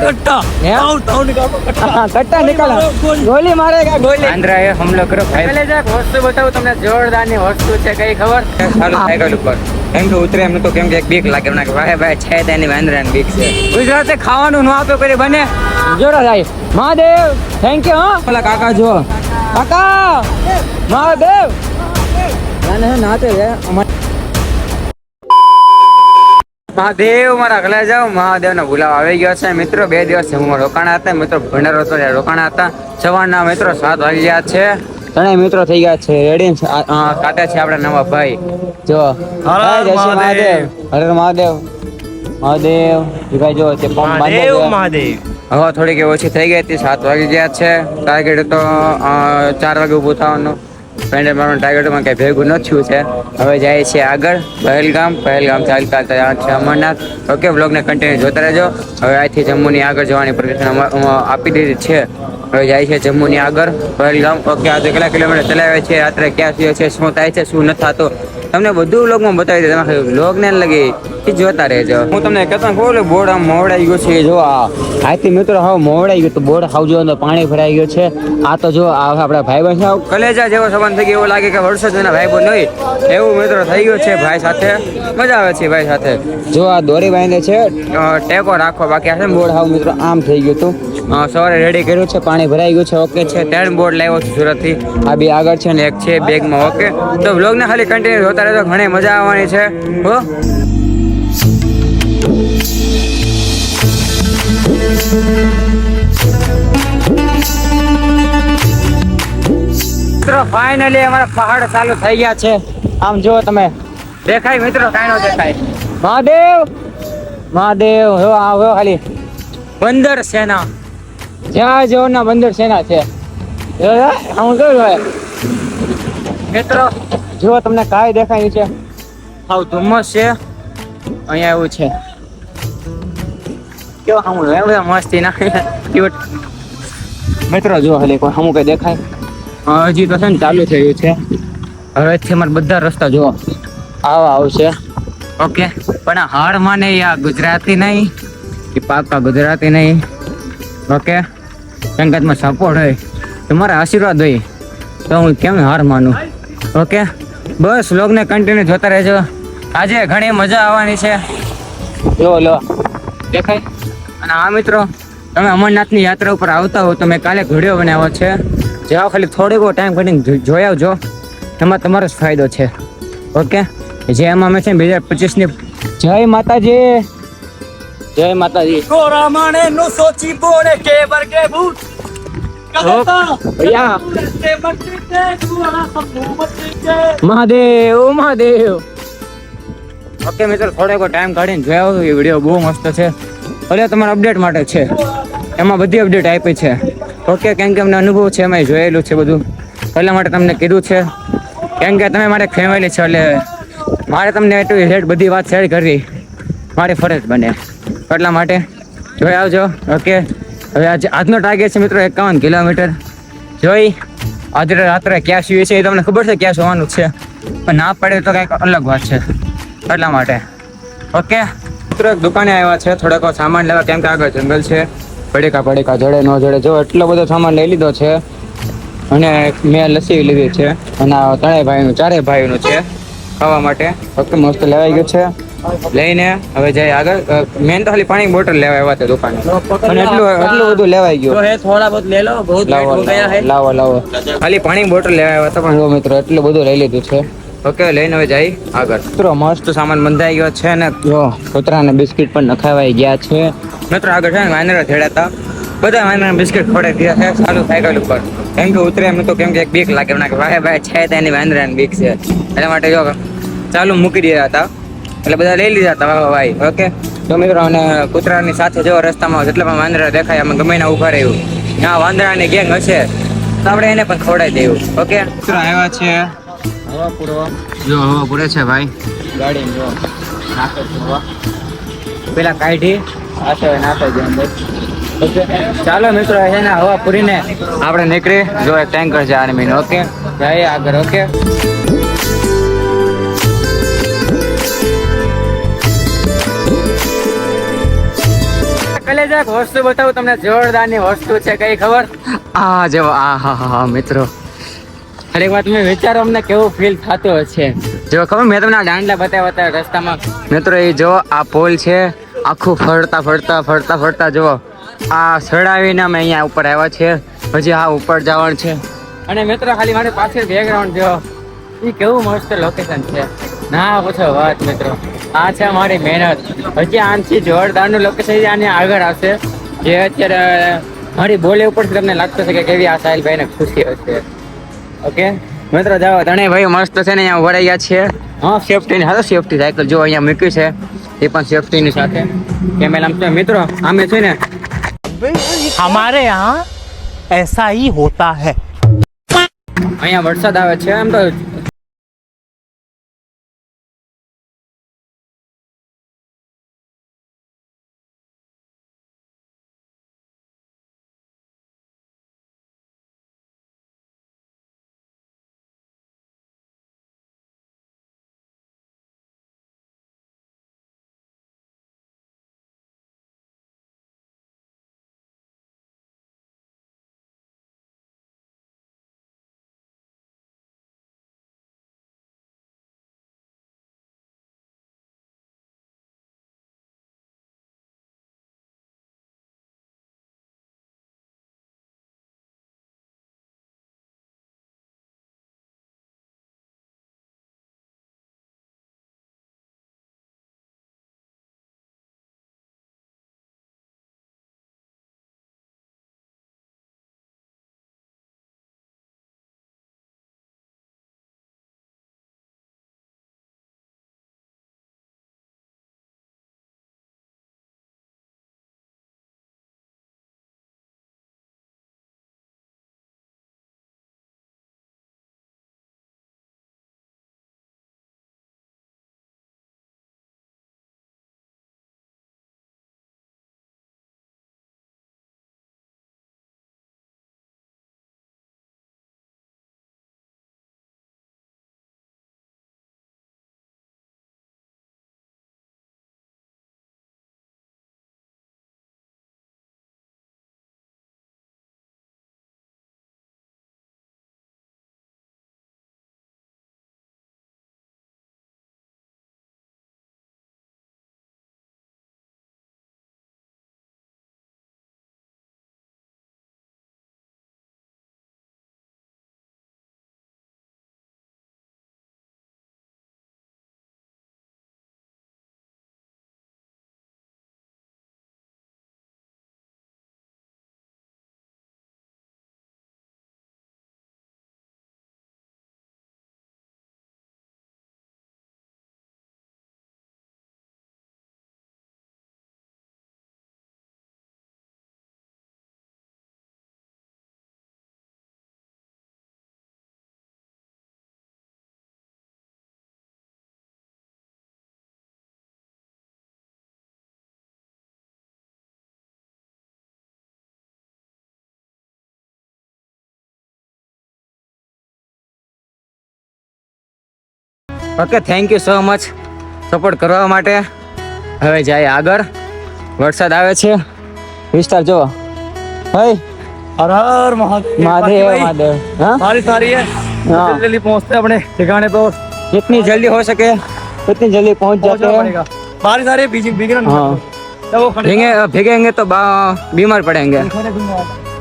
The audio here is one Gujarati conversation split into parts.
कट्टा कट्टा निकाला गोली मारेगा गोली आंध्रा है हमलो करो भाई पहले जा वस्तु बताओ तुमने जोरदार ની વસ્તુ છે કઈ ખબર ચાલુ સાયકલ ઉપર કેમ કે ઉતરે એમ તો કેમ કે એક બીક લાગે મને કે ભાઈ ભાઈ છે તેની વાંદરાની બીક છે ગુજરાતે ખાવાનું નો આપે કરી બને जोरा भाई महादेव थैंक यू हाँ પેલા કાકા જો काका महादेव नाते મહાદેવ મારા ઘરે જાવ મહાદેવ નો બોલાવ આવી ગયો છે મિત્રો 2 દિવસ હું રોકાણા હતા મિત્રો ભંડારો હતો ત્યાં રોકાણા હતા સવારના મિત્રો 7 વાગી ગયા છે ત્રણેય મિત્રો થઈ ગયા છે રેડી કાકા છે આપણા નવા ભાઈ જો જય શ્રી મહાદેવ હરે મહાદેવ મહાદેવ ભાઈ જો તે પંપ બાંધે महादेव હવા થોડીક ઓછી થઈ ગઈ હતી 7 વાગી ગયા છે ટાર્ગેટ તો 4 વાગે ઊભું થવાનું પેન્ડલ મારવાનું ટાર્ગેટમાં કઈ ભેગું ન થયું છે હવે જાય છે આગળ પહેલગામ ચાલતા ત્યાં છે અમરનાથ ઓકે બ્લોગને કન્ટિન્યુ જોતા રહેજો હવે અહીંથી જમ્મુની આગળ જવાની પરમિશન આપી દીધી છે હવે જાય છે જમ્મુની આગળ પહેલગામ ઓકે આજે કેટલા કિલોમીટર ચલાવે છે રાત્રે ક્યાં થયો છે શું થાય છે શું નથી થતું તમને બધું વ્લોગમાં બતાવી દે તમે વ્લોગને લગી જોતા રહેજો હું તમને કહેતો બોલો બોર્ડ આમ મોવડાઈ ગયો છે જો આથી મિત્રો હવે મોવડાઈ ગયું તો બોર્ડ હાવ જો પાણી ભરાઈ ગયું છે આ તો જો આપણા ભાઈબંધ છે કલેજા જેવો સંબંધ થઈ ગયો એવું લાગે કે વર્ષો જૂના ભાઈબંધ નહીં એવું મિત્રો થઈ ગયું છે ભાઈ સાથે મજા આવે છે ભાઈ સાથે જો આ દોરી બાંધે છે ટેકો રાખો બાકી આ બોર્ડ હાવ મિત્રો આમ થઈ ગયું હતું સવારે રેડી કર્યું છે પાણી ભરાઈ ગયું છે ઓકે છે 3 બોર્ડ લાવ્યો છું સુરતથી આ બે આગળ છે ને એક છે બેગમાં ઓકે તો વ્લોગને ખાલી કન્ટિન્યુ જોતા રહેજો ઘણી મજા આવવાની છે હો મિત્રો ફાઇનલી અમારા પહાડ ચાલુ થઈ ગયા છે આમ જો તમે દેખાય મિત્રો કાંઈ ન દેખાય મહાદેવ મહાદેવ હો આવ્યો ખાલી બંદર સેના જ્યાં જોના બંદર સેના છે હું જોયું મિત્રો જો તમને કાંઈ દેખાય છે હાવ ધુમ્મસ છે અહીંયા એવું છે કેવો હમું બધા મસ્તી નાખી મિત્રો જો હાલે કોઈ હમું કઈ દેખાય હજી તો છે ને ચાલુ થયું છે હવેથી અમારે બધા રસ્તા જો આવા આવશે ઓકે પણ આ હાર માને યા ગુજરાતી નહીં કે પાકા ગુજરાતી નહીં ઓકે સંગતમાં સપોર્ટ હોય તમારા આશીર્વાદ હોય તો હું કેમ હાર માનું ઓકે બસ વ્લોગને કન્ટિન્યુ જોતા રહેજો આજે ઘણી મજા આવવાની છે જો લો દેખાય અને આ મિત્રો તમે અમરનાથની યાત્રા ઉપર આવતા હો તો મેં કાલે વિડીયો બનાવ્યો છે જાઓ ખાલી થોડીક ટાઈમ કાઢીને જોઈ આવજો એમાં તમારો જ ફાયદો છે ઓકે જે એમાં અમે છે 2025ની જય માતાજી જય માતાજી कोरा माने नो सोची बोले के बर के भूत ભૈયા મહાદેવ મહાદેવ ઓકે મિત્રો થોડોક ટાઈમ કાઢીને જોઈ આવો એ વિડીયો બહુ મસ્ત છે એટલે તમારા અપડેટ માટે છે એમાં બધી અપડેટ આપી છે ઓકે કેમ કે અમને અનુભવ છે એમાં જોયેલું છે બધું એટલા માટે તમને કીધું છે કેમ કે તમે મારે ફેમિલી છો એટલે મારે તમને એટલું હેડ બધી વાત શેર કરવી મારી ફરજ બને એટલા માટે જોઈ આવજો ઓકે હવે આજનો ટાર્ગેટ છે મિત્રો 51 કિલોમીટર જોઈ આજે રાત્રે ક્યાં સુઈએ છે એ તમને ખબર છે ક્યાં સુવાનું છે પણ ના પડે તો કંઈક અલગ વાત છે એટલા માટે ઓકે મિત્રો એક દુકાને આવ્યા છે થોડોક સામાન લેવા કેમ કે આગળ જંગલ છે પડીકા જડે ન જડે જો એટલો બધો સામાન લઈ લીધો છે અને મેં લસ્સી લીધી છે અને ચારેય ભાઈનું છે ખાવા માટે ફક્ત મસ્ત લેવાઈ ગયું છે લઈને હવે જાય આગળ મેન તો ખાલી પાણી બોટલ લેવા આવ્યા હતા દુકાને અને એટલું બધું લેવાઈ ગયું थोड़ा बहुत ले लो बहुत लेट हो गया है લાવો ખાલી પાણી બોટલ લેવા આવ્યા હતા પણ જો મિત્રો એટલું બધું લઈ લીધું છે ઓકે લઈને હવે જાય આગળ મિત્રો મસ્ત સામાન બંધાઈ ગયો છે ને જો કૂતરાને બિસ્કિટ પણ નખાવાઈ ગયા છે મિત્રો આગળ છે ને વાંદરા થેડાતા બધા વાંદરા બિસ્કિટ ખોડે ગયા છે સારું સાયકલ ઉપર કેમ કે ઉતરે એમ તો કેમ કે એક બીક લાગે એમ કે ભાઈ છે તેની વાંદરાની બીક છે એટલા માટે જો ચાલુ મૂકી દીધા હતા એટલે બધા લઈ લીધા હતા ભાઈ ઓકે તો મિત્રો અને કૂતરાની સાથે જો રસ્તામાં જેટલા પણ વાંદરા દેખાય અમે ગમે ના ઉભા રહ્યું ત્યાં વાંદરાની ગેંગ હશે તો આપણે એને પણ ખવડાવી દેવું ઓકે મિત્રો આવ્યા છે હવા પૂરે છે ભાઈ ગાડી જો નાખે હવા પેલા કાઢી આશે નાખે છે અંદર ઓકે ચાલો મિત્રો છે ને હવા પૂરીને આપણે નીકળી જો એક ટેન્કર છે આર્મીનો ઓકે જઈએ આગળ ઓકે કલેજા એક વસ્તુ બતાવું તમને, જોરદારની વસ્તુ છે. કઈ ખબર? આ જો આ હા મિત્રો, અરે વાત મેં વિચારો અમને કેવું ફીલ થતું હશે. જો ખબર મેં તમને દાંડલા બતાવ્યા હતા રસ્તામાં મિત્રો, એ જો આ પોલ છે આખું ફરતા જો આ સડાવીને અમે અહીંયા ઉપર આવ્યા છે. હજી આ ઉપર જવાનું છે. અને મિત્રો ખાલી મારી પાછળ બેકગ્રાઉન્ડ જો એ કેવું મસ્ત લોકેશન છે ના પૂછો વાત મિત્રો. આ છે અમારી મહેનત. હજી આનથી જોરદારનું લોકેશન આની આગળ આવશે, જે અત્યારે મારી બોલે ઉપરથી તમને લાગતું છે કે કેવી આ સાહિલભાઈને ખુશી હશે. ઓકે મિત્રો જાઓ, ત્રણેય ભાઈ મસ્ત છે ને અહીંયા ઉભા રહ્યા છીએ. હા સેફટીની સાથે સેફટી સાયકલ જો અહીંયા મૂકી છે, એ પણ સેફટીની સાથે કેમેરા મિત્રો. આમે છે ને हमारे यहाँ ऐसा ही होता है. અહીંયા વરસાદ આવે છે એમ તો okay. Thank you so much support કરવા માટે. હવે જાય આગળ. વરસાદ આવે છે, વિસ્તાર જો. હઈ हर हर महादेव. મહાદેવ. હા बारिश आ रही है, हाँ। जल्दी पहुंचते हैं अपने ठिकाने पे. जितनी जल्दी हो सके उतनी जल्दी पहुंच जाते पहुंचना हैं. पड़ेगा. बारिश आ रही है, भीगना नहीं. हाँ. जब वो खड़े भीगेंगे तो बीमार पड़ेंगे.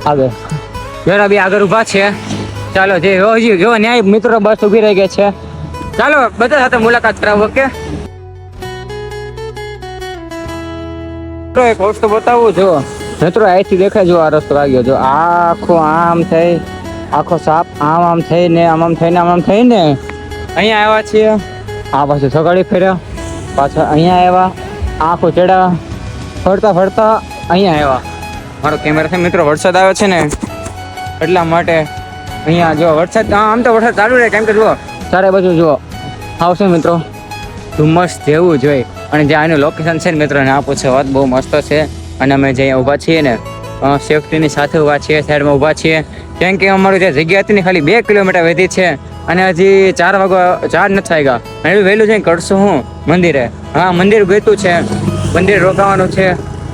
આગળ જરા બી આગળ ઊભા છે. ચાલો જે જો ન્યાય મિત્રો બસ ઊભી રહી ગઈ છે. ચાલો બધા સાથે મુલાકાત કરાવો. ઓકે એક વસ્તુ બતાવું જો મિત્રો, અહીંથી દેખાય જો આ રસ્તો લાગ્યો જો આખો આમ થઈ આખો સાપ આમ થઈને આમ થઈને અહીંયા આવ્યા છીએ. આ પાછું સગાડી ફેર્યા, પાછા અહીંયા આવ્યા, આખો ચડા ફરતા અહીંયા આવ્યા. મારો કેમેરા છે મિત્રો, વરસાદ આવે છે ને એટલા માટે અહીંયા જો વરસાદ આમ તો વરસાદ ચાલુ રહે, કેમ કે જુઓ ચારે બાજુ જુઓ આવશે મિત્રો ધુમ્મસ જેવું જોઈ. અને જે આનું લોકેશન છે ને મિત્રો ને આપું છે વાત બહુ મસ્ત છે. અને અમે જે અહીંયા ઊભા છીએ ને સેફટીની સાથે ઊભા છીએ, સાઈડમાં ઊભા છીએ, કેમ કે અમારી જે જગ્યા હતી ને ખાલી 2 કિલોમીટર વધી છે. અને હજી 4 નથી થઈ ગયા. અને એટલું વહેલું જઈને કરશું હું મંદિરે. હા મંદિર ગયું છે, મંદિર રોકાવાનું છે.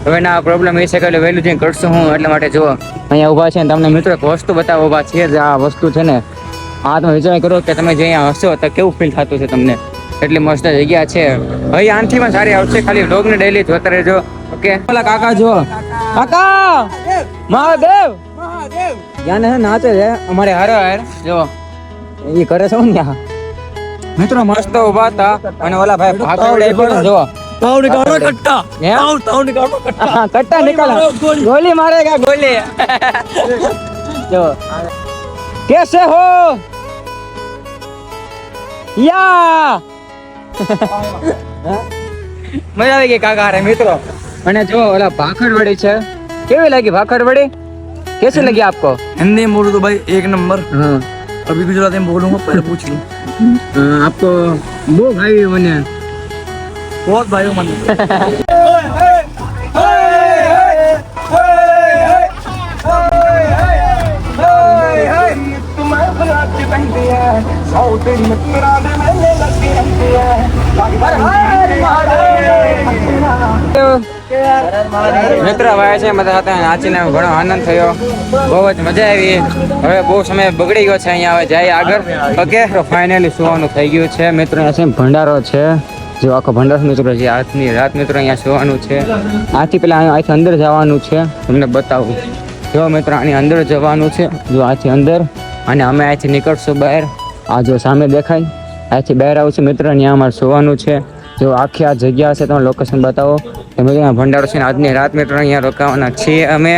હવે ના પ્રોબ્લેમ એ છે કે એટલે વહેલું જઈને કરશું હું એટલા માટે જુઓ અહીંયા ઊભા છે ને તમને મિત્રો એક વસ્તુ બતાવો ઊભા છે જ આ વસ્તુ છે ને આ તમે વિચાર કરો કે તમે જે અહીંયા હશો તો કેવું ફીલ થતું છે તમને એટલી મસ્ત જગ્યા છે ભાઈ આનથી પણ સારી આવશે ખાલી વ્લોગ ને ડેલી જોતા રહેજો ઓકે ઓલા કાકા જો કાકા મહાદેવ ત્યાં છે નાચે છે અમારે હારો હાર જો એ કરે છે ને ત્યાં મિત્રો મસ્ત ઊભા હતા અને ઓલા ભાઈ ભાગવડે પણ જો ताऊ निकालो कट्टा हैं? ताऊ निकालो कट्टा कट्टा निकाला गोली मारेगा गोली જો कैसे हो या મજા આવી ગઈ કાકા હારે મિત્રો અને જો ઓલા ભાખરવડી છે કેવી લાગી ભાખરવડી कैसी लगी आपको हिंदी में बोलूं तो भाई एक नंबर हाँ अभी गुजराती में बोलूंगा पहले पूछ लूं आपको वो भाई बने बहुत भाइयों मन મિત્ર ભાઈ છે બધા સાથે નાચીને ઘણો આનંદ થયો બહુ જ મજા આવી હવે બહુ સમય બગડી ગયો છે અહીંયા હવે જાય આગળ ઓકે ફાઇનલી સુવાનું થઈ ગયું છે મિત્રો અહીંયા છે ભંડારો છે જો આખો ભંડારો મિત્રો જે આજની રાત મિત્રો અહીંયા સુવાનું છે આથી પેલા અહીંથી અંદર જવાનું છે તમને બતાવું જો મિત્રો આની અંદર જવાનું છે જો આથી અંદર અને અમે અહીંથી નીકળશું બહાર આ જો સામે દેખાય અહીંથી બહાર આવશું મિત્રો અહીંયા અમારે સુવાનું છે જો આખી આ જગ્યા છે તમે લોકેશન બતાવો તમે ભંડારો છે ને આજની રાત મિત્રો અહીંયા રોકાવાના છીએ અમે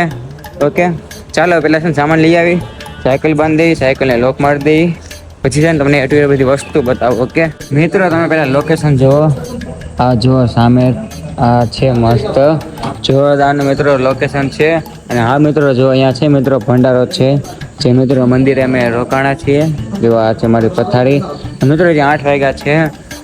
ઓકે ચાલો પહેલાં છે ને સામાન લઈ આવી સાયકલ બાંધી સાયકલને લોક મારી દઈ પછી છે ને તમને એટલી બધી વસ્તુ બતાવો ઓકે મિત્રો તમે પહેલાં લોકેશન જુઓ આ જુઓ સામે આ છે મસ્ત જોરદારનું મિત્રો લોકેશન છે અને હા મિત્રો જો અહીંયા છે મિત્રો ભંડારો છે જે મિત્રો મંદિરે અમે રોકાણા છીએ જો આ છે મારી પથારી મિત્રો જે 8 વાગ્યા છે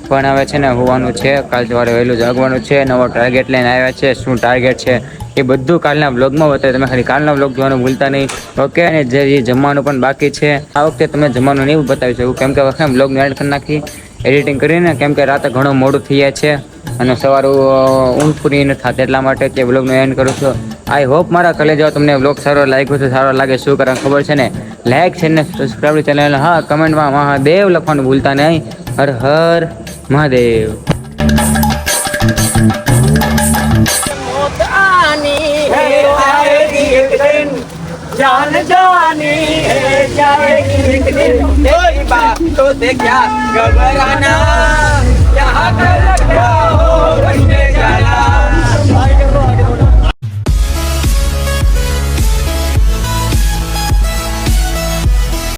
પણ હવે છે ને હોવાનું છે કાલ સવારે વહેલું જાગવાનું છે નવો ટાર્ગેટ લઈને આવ્યા છે શું ટાર્ગેટ છે એ બધું કાલના બ્લોગમાં બતાવે તમે ખાલી કાલના બ્લોગ જોવાનું ભૂલતા નહીં ઓકે અને જે જમવાનું પણ બાકી છે આ વખતે તમે જમવાનું નહીં બતાવી શકું કેમ કે વખતે બ્લોગને એડ કરી નાખી એડિટિંગ કરીને કેમ કે રાતે ઘણું મોડું થઈ જાય છે અને સવારે ઊંઘ પૂરી નથી થતી એટલા માટે તે બ્લોગનું એન્ડ કરું છું આઈ હોપ મારા કલે જાઓ તમને બ્લોગ સારો લાગ્યો છે સારો લાગે શું કરવાનું ખબર છે ને લાઈક છે ને સબસ્ક્રાઈબ ચેનલ હા કમેન્ટમાં મહાદેવ લખવાનું ભૂલતા નહીં હર હર મહાદેવ जान जानी है जाएगी एक दिन तेरी बातों से क्या घबराना यहाँ